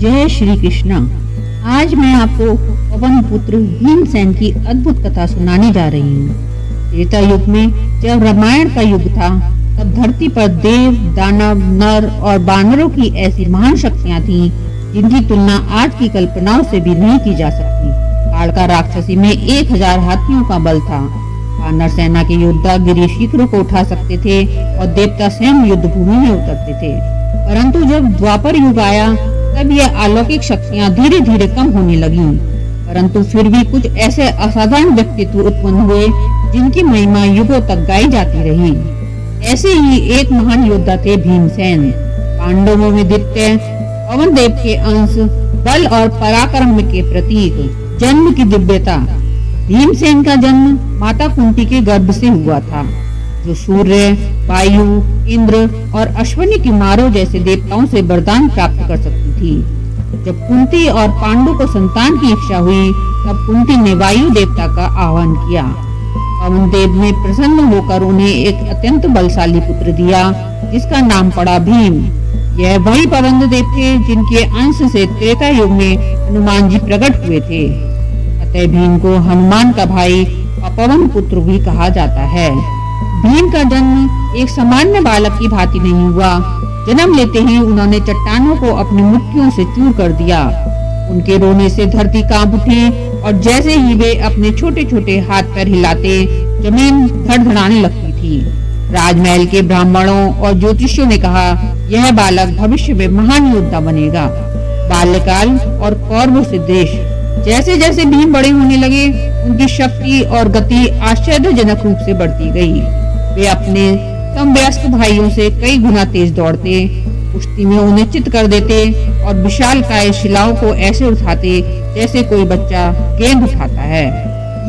जय श्री कृष्ण। आज मैं आपको पवन पुत्र भीमसेन की अद्भुत कथा सुनाने जा रही हूँ। त्रेता युग में जब रामायण का युग था, तब धरती पर देव, दानव, नर और बानरों की ऐसी महान शक्तियाँ थीं, जिनकी तुलना आज की कल्पनाओं से भी नहीं की जा सकती। कालका राक्षसी में 1000 हाथियों का बल था। वानर सेना के योद्धा गिरि शिखरों को उठा सकते थे और देवता स्वयं युद्ध भूमि में उतरते थे। परंतु जब द्वापर युग आया, तब यह अलौकिक शक्तियां धीरे धीरे कम होने लगीं। परंतु फिर भी कुछ ऐसे असाधारण व्यक्तित्व उत्पन्न हुए, जिनकी महिमा युगों तक गाई जाती रही। ऐसे ही एक महान योद्धा थे भीमसेन। पांडवों में द्वितीय, पवन देव के अंश, बल और पराक्रम के प्रतीक, जन्म की दिव्यता। भीमसेन का जन्म माता कुंती के गर्भ से हुआ था, जो सूर्य, वायु, इंद्र और अश्विनी कुमारों जैसे देवताओं से वरदान प्राप्त कर सकती थी। जब कुंती और पांडु को संतान की इच्छा हुई, तब कुंती ने वायु देवता का आह्वान किया। पवन देव ने प्रसन्न होकर उन्हें एक अत्यंत बलशाली पुत्र दिया, जिसका नाम पड़ा भीम। यह वही पवन देव थे जिनके अंश से त्रेता युग में हनुमान जी प्रकट हुए थे। अतः भीम को हनुमान का भाई और पवन पुत्र भी कहा जाता है। भीम का जन्म एक सामान्य बालक की भांति नहीं हुआ। जन्म लेते ही उन्होंने चट्टानों को अपनी मुट्ठियों से चूर कर दिया। उनके रोने से धरती कांप उठी और जैसे ही वे अपने छोटे छोटे हाथ पैर हिलाते, जमीन धड़धड़ाने लगती थी। राजमहल के ब्राह्मणों और ज्योतिषियों ने कहा, यह बालक भविष्य में महान योद्धा बनेगा। बाल्यकाल और कौरवों से देश। जैसे जैसे भीम बड़े होने लगे, उनकी शक्ति और गति आश्चर्यजनक रूप से बढ़ती गई। वे अपने समवयस्क भाइयों से कई गुना तेज दौड़ते, कुश्ती में उन्हें चित कर देते और विशालकाय शिलाओं को ऐसे उठाते जैसे कोई बच्चा गेंद उठाता है।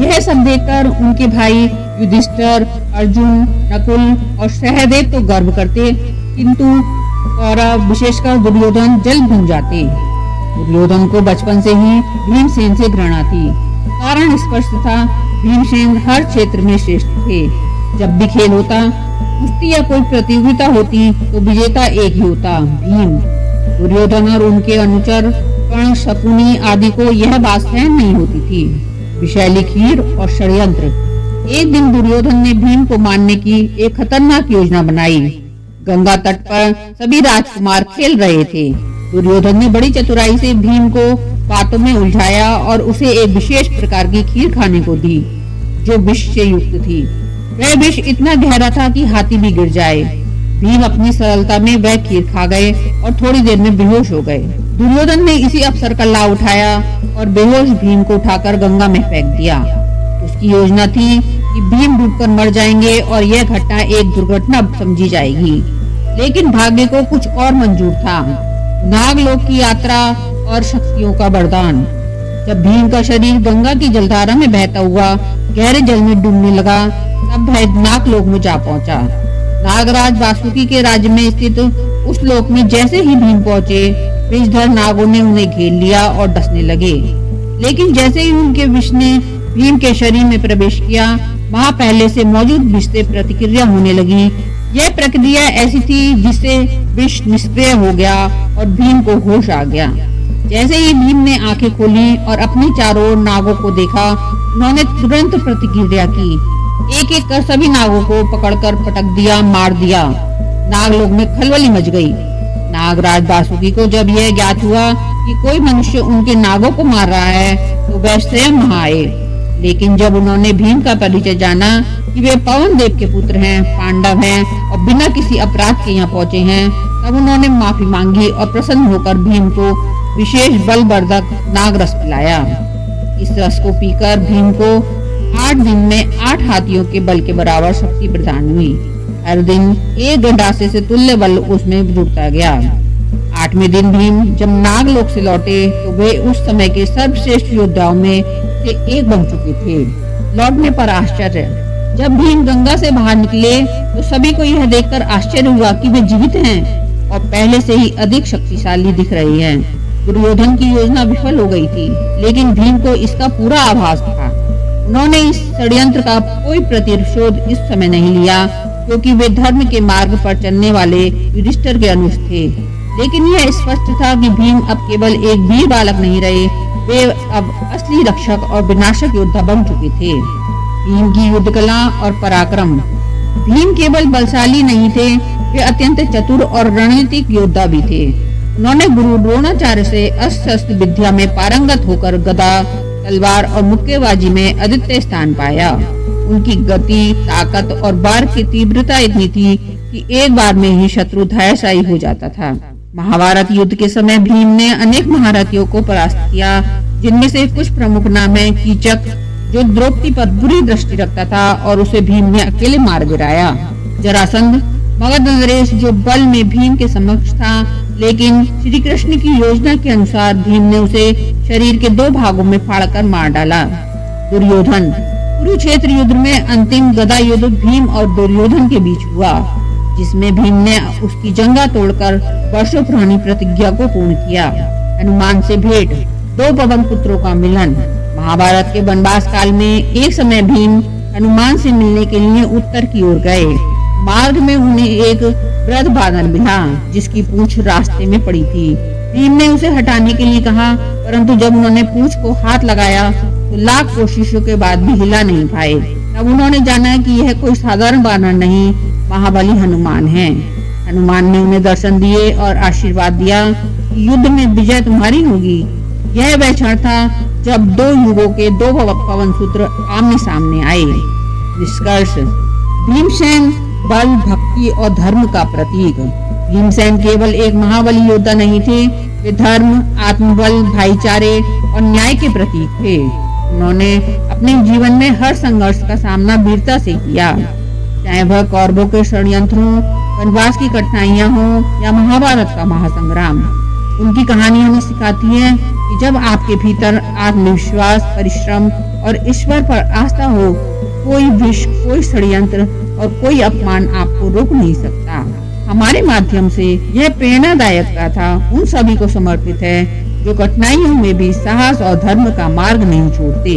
यह सब देखकर उनके भाई युधिष्ठिर, अर्जुन, नकुल और सहदेव तो गर्व करते, किंतु कौरव विशेषकर दुर्योधन जल भून जाते। दुर्योधन को बचपन से ही भीमसेन से घृणा थी। कारण स्पष्ट था, भीमसेन हर क्षेत्र में श्रेष्ठ थे। जब भी खेल होता, कुश्ती या कोई प्रतियोगिता होती, तो विजेता एक ही होता, भीम। दुर्योधन और उनके अनुचर कर्ण, शकुनी आदि को यह बात सहन नहीं होती थी। विषैली खीर और षड्यंत्र। एक दिन दुर्योधन ने भीम को मारने की एक खतरनाक योजना बनाई। गंगा तट पर सभी राजकुमार खेल रहे थे। दुर्योधन ने बड़ी चतुराई से भीम को बातों में उलझाया और उसे एक विशेष प्रकार की खीर खाने को दी, जो विष से युक्त थी। वह विष इतना गहरा था कि हाथी भी गिर जाए। भीम अपनी सरलता में वह खीर खा गए और थोड़ी देर में बेहोश हो गए। दुर्योधन ने इसी अवसर का लाभ उठाया और बेहोश भीम को उठाकर गंगा में फेंक दिया। उसकी योजना थी कि भीम डूबकर मर जाएंगे और यह घटना एक दुर्घटना समझी जाएगी। लेकिन भाग्य को कुछ और मंजूर था, नागलोक की यात्रा और शक्तियों का वरदान। जब भीम का शरीर गंगा की जलधारा में बहता हुआ गहरे जल में डूबने लगा, तब वह नागलोक में जा पहुंचा। नागराज वासुकी के राज्य में स्थित उस लोक में जैसे ही भीम पहुंचे, विषधर नागों ने उन्हें घेर लिया और डसने लगे। लेकिन जैसे ही उनके विष ने भीम के शरीर में प्रवेश किया, वहां पहले से मौजूद विष से प्रतिक्रिया होने लगी। यह प्रक्रिया ऐसी थी जिससे विष निष्क्रिय हो गया और भीम को होश आ गया। जैसे ही भीम ने आंखें खोली और अपने चारों ओर नागों को देखा, उन्होंने तुरंत प्रतिक्रिया की। एक एक कर सभी नागों को पकड़कर पटक दिया, मार दिया। नागलोक में खलबली मच गई। नागराज वासुकी को जब यह ज्ञात हुआ कि कोई मनुष्य उनके नागों को मार रहा है, तो वह स्वयं वहां आए। लेकिन जब उन्होंने भीम का परिचय जाना कि वे पवन देव के पुत्र हैं, पांडव हैं और बिना किसी अपराध के यहाँ पहुँचे हैं, तब उन्होंने माफी मांगी और प्रसन्न होकर भीम को विशेष बलवर्धक नाग रस पिलाया। इस रस को पीकर भीम को 8 दिन में 8 हाथियों के बल के बराबर शक्ति प्रदान हुई। हर दिन एक गंडासे से तुल्य बल उसमें जुड़ता गया। 8वें दिन भीम जब नागलोक से लौटे, तो वे उस समय के सर्वश्रेष्ठ योद्धाओं में से एक बन चुके थे। लौटने पर आश्चर्य। जब भीम गंगा से बाहर निकले, तो सभी को यह देखकर आश्चर्य हुआ कि वे जीवित हैं और पहले से ही अधिक शक्तिशाली दिख रहे हैं। दुर्योधन की योजना विफल हो गई थी, लेकिन भीम को इसका पूरा आभास था। उन्होंने इस षड्यंत्र का कोई प्रतिशोध इस समय नहीं लिया, क्योंकि वे धर्म के मार्ग पर चलने वाले युधिष्ठिर के अनुज थे। लेकिन यह स्पष्ट था कि भीम अब केवल एक वीर बालक नहीं रहे, वे अब असली रक्षक और विनाशक योद्धा बन चुके थे। भीम की युद्ध कला और पराक्रम। भीम केवल बलशाली नहीं थे, वे अत्यंत चतुर और रणनीतिक योद्धा भी थे। उन्होंने गुरु द्रोणाचार्य से अस्त्र शस्त्र विद्या में पारंगत होकर गदा, तलवार और मुक्केबाजी में अद्वितीय स्थान पाया। उनकी गति, ताकत और वार की तीव्रता इतनी थी कि एक बार में ही शत्रु धैर्यशायी हो जाता था। महाभारत युद्ध के समय भीम ने अनेक महारथियों को परास्त किया, जिनमें से कुछ प्रमुख नाम है कीचक, जो द्रौपदी पर बुरी दृष्टि रखता था और उसे भीम ने अकेले मार गिराया। जरासंध, मगध नरेश, जो बल में भीम के समक्ष था, लेकिन श्री कृष्ण की योजना के अनुसार भीम ने उसे शरीर के 2 भागों में फाड़कर मार डाला। दुर्योधन, कुरुक्षेत्र युद्ध में अंतिम गदा युद्ध भीम और दुर्योधन के बीच हुआ, जिसमें भीम ने उसकी जंगा तोड़कर वर्षों पुरानी प्रतिज्ञा को पूर्ण किया। हनुमान से भेंट, 2 पवन पुत्रों का मिलन। महाभारत के वनवास काल में एक समय भीम हनुमान से मिलने के लिए उत्तर की ओर गए। मार्ग में उन्हें एक वृद्ध बानर मिला, जिसकी पूंछ रास्ते में पड़ी थी। भीम ने उसे हटाने के लिए कहा, परंतु जब उन्होंने पूंछ को हाथ लगाया तो लाख कोशिशों के बाद भी हिला नहीं पाए। तब उन्होंने जाना कि यह कोई साधारण बानर नहीं, महाबली हनुमान है। हनुमान ने उन्हें दर्शन दिए और आशीर्वाद दिया कि युद्ध में विजय तुम्हारी होगी। यह वह क्षण था जब 2 युगों के 2 पवन सूत्र आमने सामने आए। निष्कर्ष, भीमसेन बल, भक्ति और धर्म का प्रतीक। भीमसेन केवल एक महाबली योद्धा नहीं थे, वे धर्म, आत्मबल, भाईचारे और न्याय के प्रतीक थे। उन्होंने अपने जीवन में हर संघर्ष का सामना वीरता से किया, चाहे वह कौरवों के षड्यंत्रों, वनवास की कठिनाइयां हों या महाभारत का महासंग्राम। उनकी कहानी हमें सिखाती है कि जब आपके भीतर आत्मविश्वास, परिश्रम और ईश्वर पर आस्था हो, कोई विष, कोई षड्यंत्र और कोई अपमान आपको रोक नहीं सकता। हमारे माध्यम से यह प्रेरणादायक गाथा उन सभी को समर्पित है जो कठिनाइयों में भी साहस और धर्म का मार्ग नहीं छोड़ते।